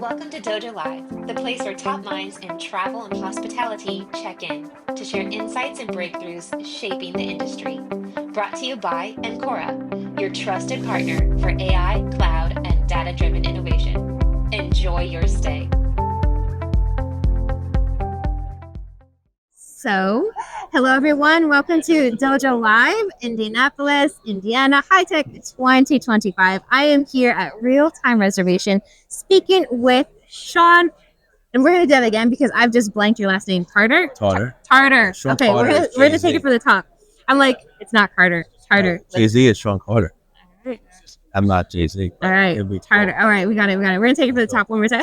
Welcome to dojo.live, the place where top minds in travel and hospitality check in to share insights and breakthroughs shaping the industry. Brought to you by Ancora, your trusted partner for AI, cloud, and data-driven innovation. Enjoy your stay. So, hello everyone. Welcome to Dojo Live, Indianapolis, Indiana, HITEC 2025. I am here at RealTime Reservation speaking with Shawn, and we're going to do that again because I've just blanked your last name. Tarter? Tarter. Shawn Okay, Tarter we're going to take it from the top. I'm like, it's not Carter. Tarter. Jay-Z is Shawn Tarter. I'm not Jay-Z. All right, Tarter. All right, we got it. We're going to take it from the top one more time.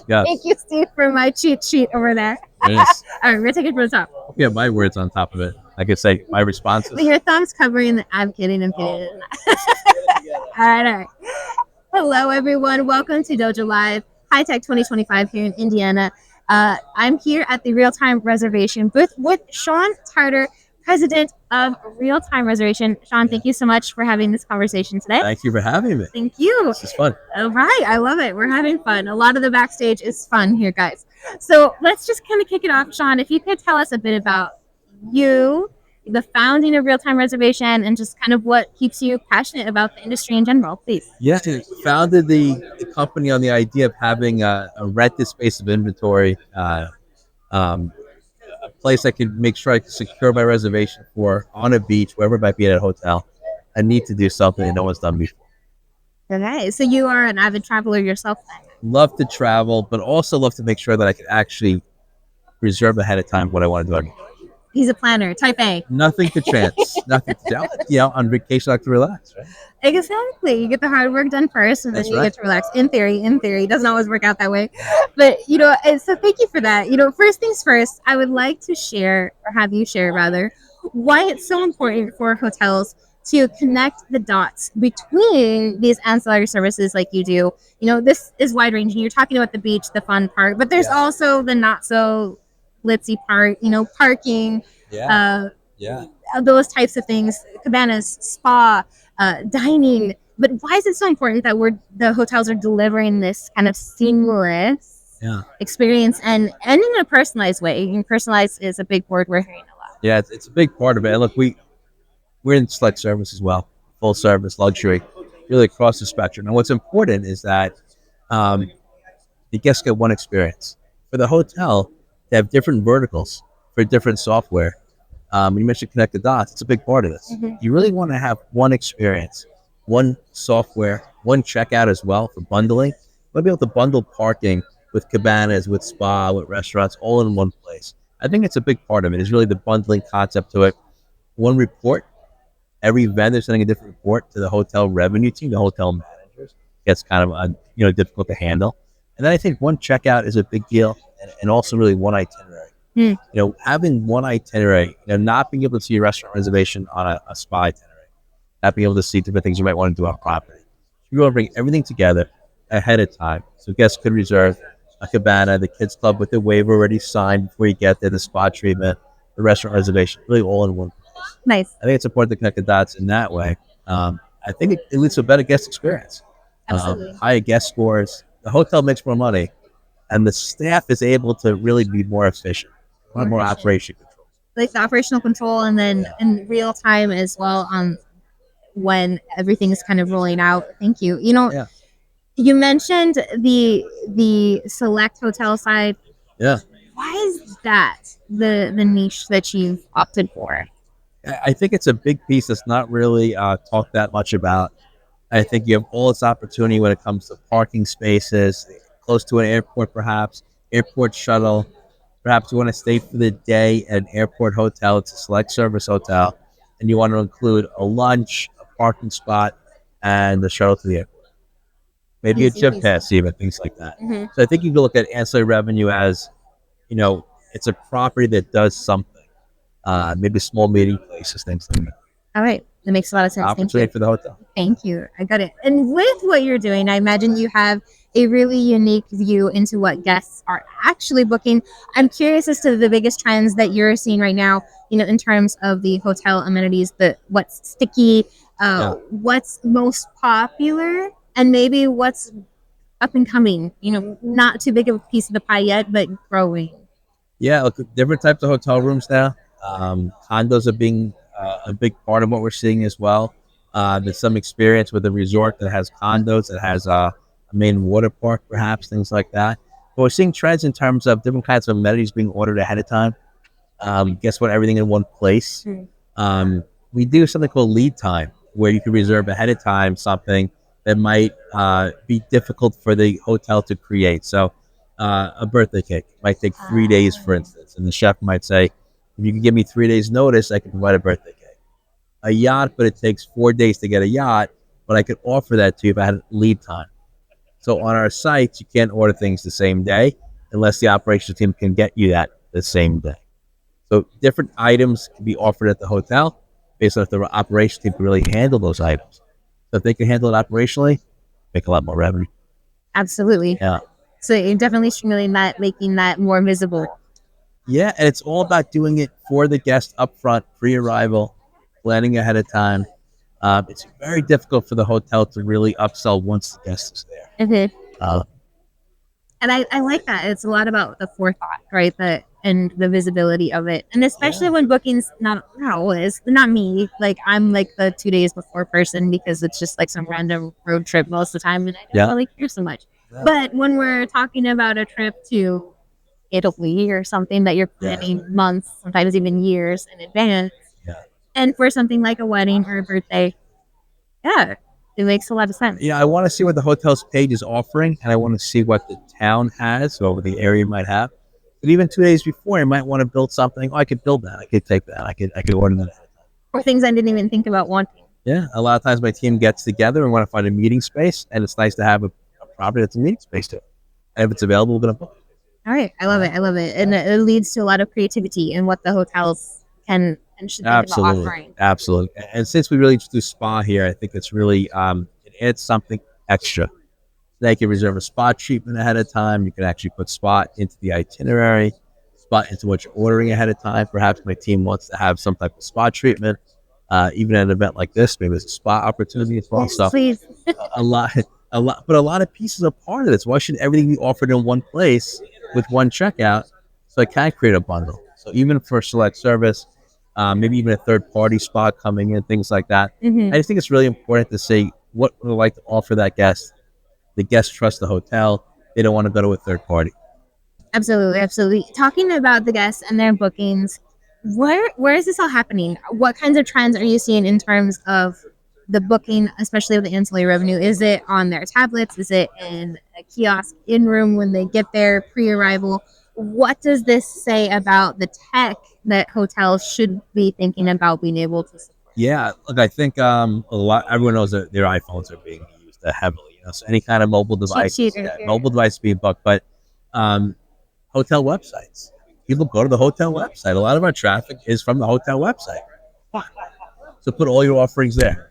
Yes. Thank you, Steve, for my cheat sheet over there. Yes. All right, we're going to take it from the top. Yeah, my words on top of it. I could say my responses. But your thumb's covering the I'm kidding. All right. Hello, everyone. Welcome to Dojo Live, HITEC 2025 here in Indiana. I'm here at the RealTime Reservation booth with Shawn Tarter, president of RealTime Reservation. Shawn, thank you so much for having this conversation today. Thank you for having me. Thank you. This is fun. All right. I love it. We're having fun. A lot of the backstage is fun here, guys. So let's just kind of kick it off, Shawn. If you could tell us a bit about you, the founding of RealTime Reservation, and just kind of what keeps you passionate about the industry in general, please. Yeah, founded the company on the idea of having a rented space of inventory, a place I could make sure I could secure my reservation for on a beach, wherever it might be at a hotel. I need to do something that no one's done before. Okay, so you are an avid traveler yourself then? Love to travel, but also love to make sure that I could actually reserve ahead of time what I want to do. He's a planner, type A. Nothing to chance. Nothing to do. On vacation, I like to relax, right? Exactly. You get the hard work done first, and That's then you right. get to relax. In theory, it doesn't always work out that way. But, and so thank you for that. First things first, I would like to share, or have you share rather, why it's so important for hotels to connect the dots between these ancillary services like you do. This is wide ranging. You're talking about the beach, the fun part, but there's also the not so glitzy part, parking, those types of things, cabanas, spa, dining. But why is it so important that the hotels are delivering this kind of seamless experience and in a personalized way? And personalized is a big word we're hearing a lot. Yeah, it's a big part of it. And look, we're in select service as well, full service, luxury, really across the spectrum. And what's important is that the guests get one experience. For the hotel, they have different verticals for different software. You mentioned connect the dots. It's a big part of this. Mm-hmm. You really want to have one experience, one software, one checkout as well for bundling. You want to be able to bundle parking with cabanas, with spa, with restaurants, all in one place. I think it's a big part of it. Is really the bundling concept to it. One report. Every vendor sending a different report to the hotel revenue team, the hotel managers. Gets kind of difficult to handle. And then I think one checkout is a big deal, and also really one itinerary. Having one itinerary, not being able to see your restaurant reservation on a spa itinerary, not being able to see different things you might want to do on property. You want to bring everything together ahead of time, so guests could reserve a cabana, the kids club with the waiver already signed before you get there, the spa treatment, the restaurant reservation, really all in one place. Nice. I think it's important to connect the dots in that way. I think it leads to a better guest experience. Absolutely. Higher guest scores. The hotel makes more money, and the staff is able to really be more efficient. More operation control. Like the operational control, and then in real time as well on when everything is kind of rolling out. Thank you. You mentioned the select hotel side. Yeah. Why is that the niche that you've opted for? I think it's a big piece that's not really talked that much about. I think you have all this opportunity when it comes to parking spaces, close to an airport perhaps, airport shuttle. Perhaps you want to stay for the day at an airport hotel. It's a select service hotel, and you want to include a lunch, a parking spot, and the shuttle to the airport. Maybe a gym pass, even things like that. Mm-hmm. So I think you can look at ancillary revenue as, it's a property that does something. Maybe small meeting places, things like that. All right. That makes a lot of sense. Opportunity for the hotel. Thank you. I got it. And with what you're doing, I imagine you have a really unique view into what guests are actually booking. I'm curious as to the biggest trends that you're seeing right now, in terms of the hotel amenities, what's sticky, what's most popular, and maybe what's up and coming, not too big of a piece of the pie yet, but growing. Yeah, look, different types of hotel rooms now. Condos are being a big part of what we're seeing as well. There's some experience with a resort that has condos, that has a main water park, perhaps, things like that. But we're seeing trends in terms of different kinds of amenities being ordered ahead of time. Guess what? Everything in one place. Mm. We do something called lead time, where you can reserve ahead of time something that might be difficult for the hotel to create. So, a birthday cake might take 3 days, for instance, and the chef might say, "If you can give me 3 days' notice, I can provide a birthday cake." A yacht, but it takes 4 days to get a yacht, but I could offer that to you if I had lead time. So on our sites, you can't order things the same day unless the operations team can get you that the same day. So different items can be offered at the hotel based on if the operations team can really handle those items. So if they can handle it operationally, make a lot more revenue. Absolutely. Yeah. So you're definitely streamlining that, making that more visible. Yeah, and it's all about doing it for the guest up front, pre-arrival, planning ahead of time. It's very difficult for the hotel to really upsell once the guest is there. Mm-hmm. Uh, And I like that. It's a lot about the forethought, right? And the visibility of it. And especially when bookings not always, not me. Like I'm like the 2 days before person because it's just like some random road trip most of the time and I don't really care so much. Yeah. But when we're talking about a trip to Italy or something that you're planning months, sometimes even years in advance, and for something like a wedding or a birthday, yeah, it makes a lot of sense. I want to see what the hotel's page is offering, and I want to see what the town has or what the area might have. But even 2 days before, you might want to build something. Oh, I could build that. I could take that. I could order that. Or things I didn't even think about wanting. Yeah, a lot of times my team gets together and want to find a meeting space, and it's nice to have a property that's a meeting space to it. And if it's available, we're going to book it. All right, I love it. I love it, and it leads to a lot of creativity in what the hotels can and should think about offering. Absolutely. And since we really just do spa here, I think it's really it adds something extra. They can reserve a spa treatment ahead of time. You can actually put spa into the itinerary, spa into what you're ordering ahead of time. Perhaps my team wants to have some type of spa treatment. Even at an event like this, maybe there's a spa opportunity as well. Yes, so please. a lot, but a lot of pieces are part of this. Why should everything be offered in one place with one checkout? So I can create a bundle. So even for select service, maybe even a third party spa coming in, things like that. Mm-hmm. I just think it's really important to say what we like to offer that guest. The guests trust the hotel. They don't want to go to a third party. Absolutely, absolutely. Talking about the guests and their bookings, where is this all happening? What kinds of trends are you seeing in terms of the booking, especially with the ancillary revenue? Is it on their tablets? Is it in a kiosk in room when they get there pre-arrival? What does this say about the tech that hotels should be thinking about being able to support? Yeah, look, I think everyone knows that their iPhones are being used heavily. So any kind of mobile device, mobile device being booked, but hotel websites. People go to the hotel website. A lot of our traffic is from the hotel website. So put all your offerings there.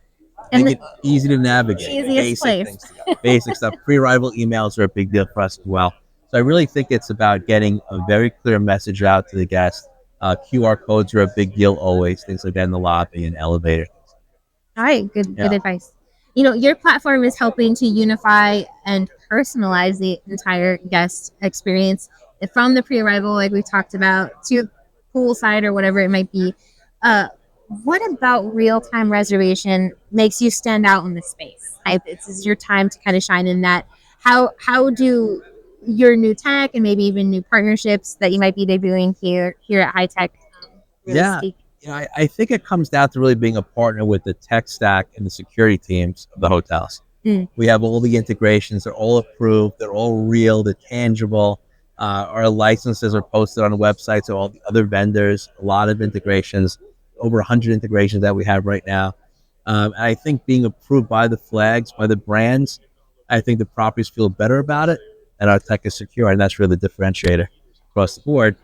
Make it easy to navigate. Easiest place. Basic stuff. Pre-arrival emails are a big deal for us as well. So I really think it's about getting a very clear message out to the guest. QR codes are a big deal always. Things like that in the lobby and elevator. All right, good advice. Your platform is helping to unify and personalize the entire guest experience from the pre-arrival, like we talked about, to poolside or whatever it might be. What about real-time reservation makes you stand out in the space? This is your time to kind of shine in that. How do your new tech and maybe even new partnerships that you might be debuting here at HITEC really speak? I think it comes down to really being a partner with the tech stack and the security teams of the hotels. We have all the integrations. They're all approved. They're all real. They're tangible. Our licenses are posted on the websites of all the other vendors. A lot of integrations, over 100 integrations that we have right now. And I think being approved by the flags, by the brands, I think the properties feel better about it, and our tech is secure. And that's really the differentiator across the board.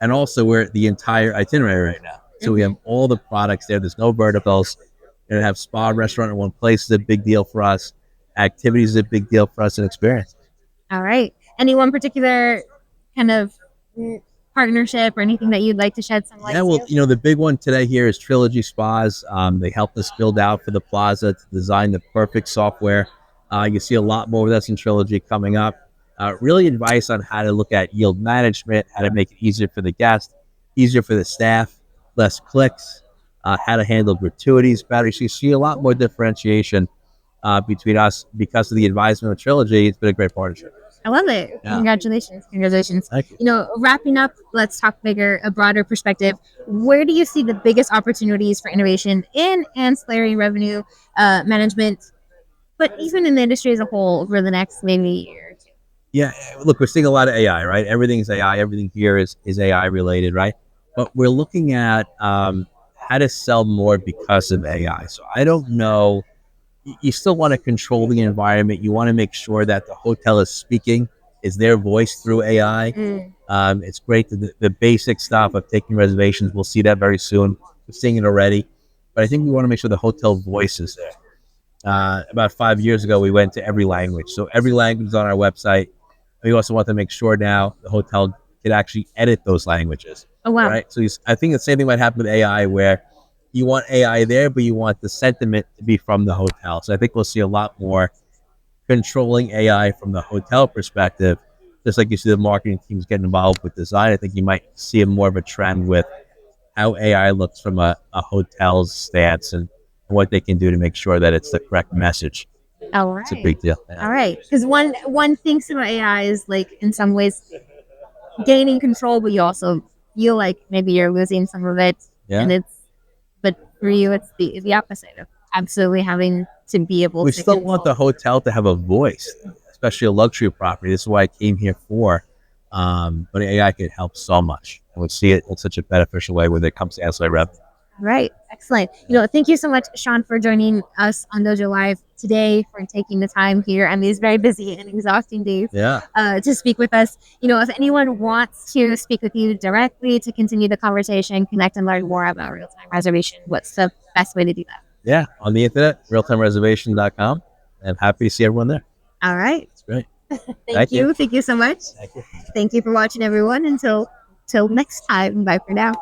And also, we're the entire itinerary right now. So we have all the products there. There's no verticals. You're going to have spa, restaurant in one place is a big deal for us. Activities is a big deal for us, and experience. All right. Any one particular kind of partnership or anything that you'd like to shed some light Yeah, well, to? The big one today here is Trilogy Spas. They helped us build out for the plaza to design the perfect software You see a lot more with us in Trilogy coming up. Really advice on how to look at yield management, how to make it easier for the guest, easier for the staff, less clicks, how to handle gratuities better. So you see a lot more differentiation between us because of the advisement of Trilogy. It's been a great partnership. I love it. Yeah. Congratulations. Congratulations. Thank you. You know, wrapping up, let's talk bigger, a broader perspective. Where do you see the biggest opportunities for innovation in ancillary revenue management, but even in the industry as a whole over the next maybe year or two? Yeah, look, we're seeing a lot of AI, right? Everything's AI. Everything here is AI related, right? But we're looking at how to sell more because of AI. So I don't know. You still want to control the environment. You want to make sure that the hotel is speaking, is their voice through AI. It's great that the basic stuff of taking reservations. We'll see that very soon. We're seeing it already. But I think we want to make sure the hotel voice is there. About 5 years ago, we went to every language. So every language is on our website. We also want to make sure now the hotel can actually edit those languages. Oh, wow. Right. So I think the same thing might happen with AI, where you want AI there, but you want the sentiment to be from the hotel. So I think we'll see a lot more controlling AI from the hotel perspective. Just like you see the marketing teams get involved with design, I think you might see more of a trend with how AI looks from a hotel's stance and what they can do to make sure that it's the correct message. All right. It's a big deal. Yeah. All right. Because one thinks about AI is like in some ways gaining control, but you also feel like maybe you're losing some of it. Yeah. And but for you, it's the opposite of absolutely having to be able We to still want the hotel to have a voice, especially a luxury property. This is why I came here for. But AI could help so much. I would see it in such a beneficial way when it comes to ancillary revenue. Right. Excellent. You know, thank you so much, Shawn, for joining us on Dojo Live today, for taking the time here on these very busy and exhausting days to speak with us. You know, if anyone wants to speak with you directly to continue the conversation, connect and learn more about real-time reservation, what's the best way to do that? Yeah, on the internet, realtimereservation.com. I'm happy to see everyone there. All right. It's great. Thank you. Thank you so much. Thank you. Thank you for watching, everyone. Until next time. Bye for now.